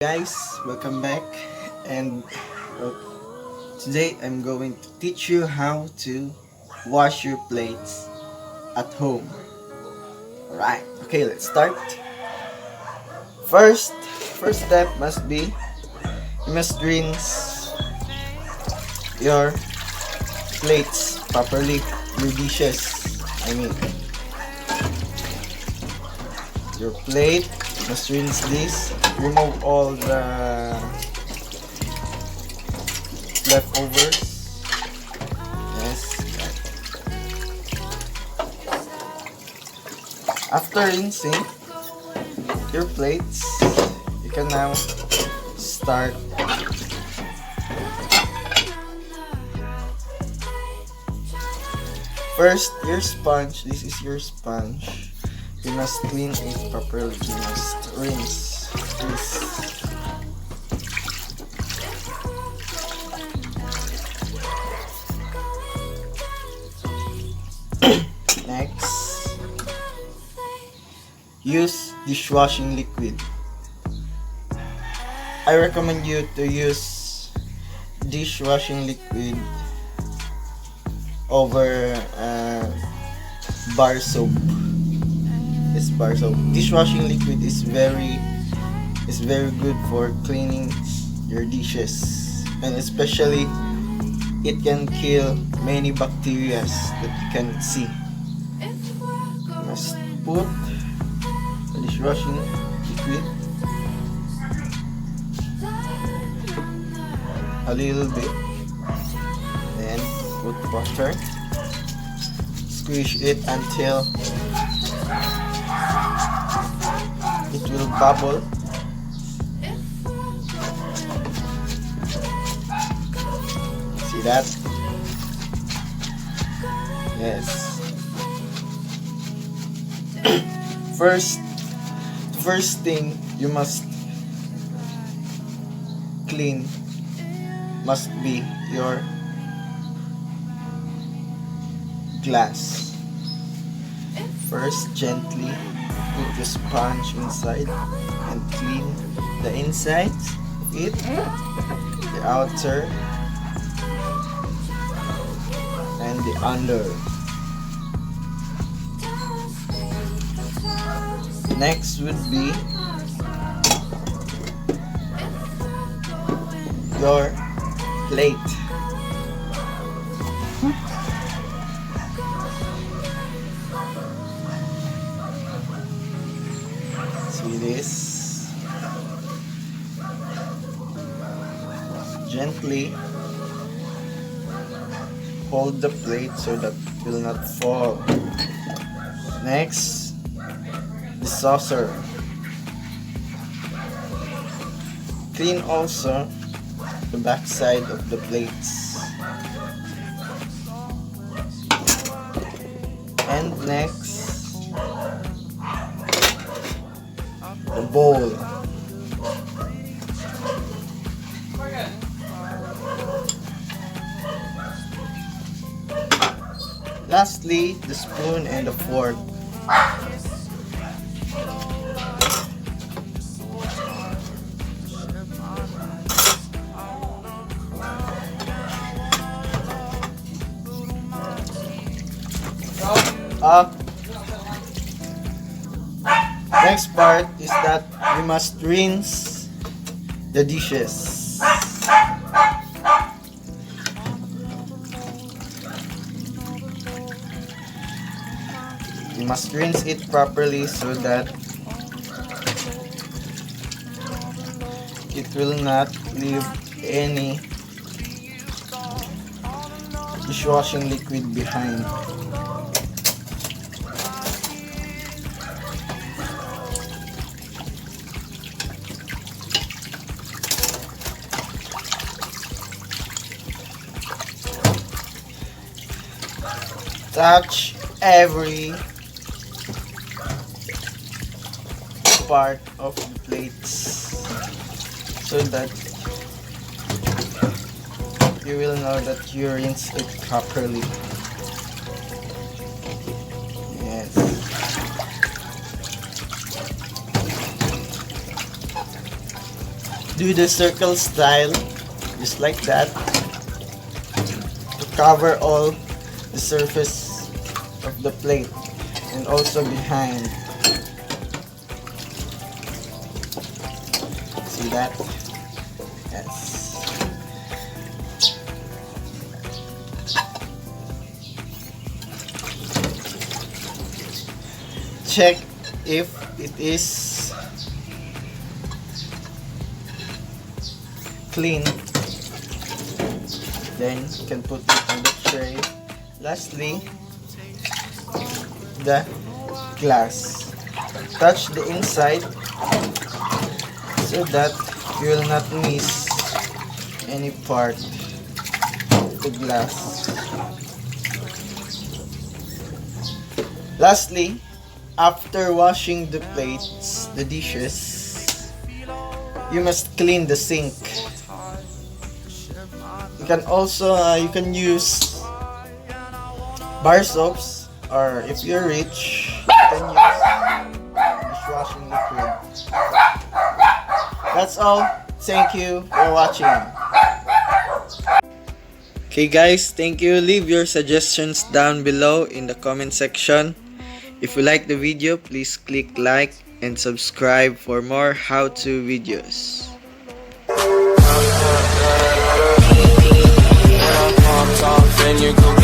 Guys, welcome back, and uh, today I'm going to teach you how to wash your plates at home. Alright, okay, let's start. First step must be you must rinse your plates properly, your dishes. I mean, your plate must rinse this, remove all the leftovers. Yes. After rinsing your plates, you can now start first your sponge. This is your sponge. You must clean it properly. You must rinse this. Next, use dishwashing liquid. I recommend you to use dishwashing liquid over bar soap. This bar soap. Dishwashing liquid is very good for cleaning your dishes, and especially it can kill many bacteria that you can see. You must put the dishwashing liquid a little bit, then put water, squish it until it will bubble. See that? Yes. First thing you must clean must be your glass. First, gently put the sponge inside and clean the inside of it, the outer, and the under. Next would be your plate. See this? Gently hold the plate so that it will not fall. Next, the saucer. Clean also the back side of the plates. And next, the bowl. Lastly, the spoon and the fork. Next part is that we must rinse the dishes. You must rinse it properly so that it will not leave any dishwashing liquid behind. Touch every part of the plates so that you will know that you rinse it properly. Yes. do the circle style, just like that, to cover all the surface of the plate and also behind. See that? Yes. Check if it is clean, then you can put it on the tray. Lastly, the glass. Touch the inside so that you will not miss any part of the glass. Lastly, after washing the plates, the dishes, you must clean the sink. You can also you can use bar soaps, or if you're rich, you can use dishwashing liquid. That's all. Thank you for watching. Okay guys, thank you. Leave your suggestions down below in the comment section. If you like the video, please click like and subscribe for more how-to videos. Then you go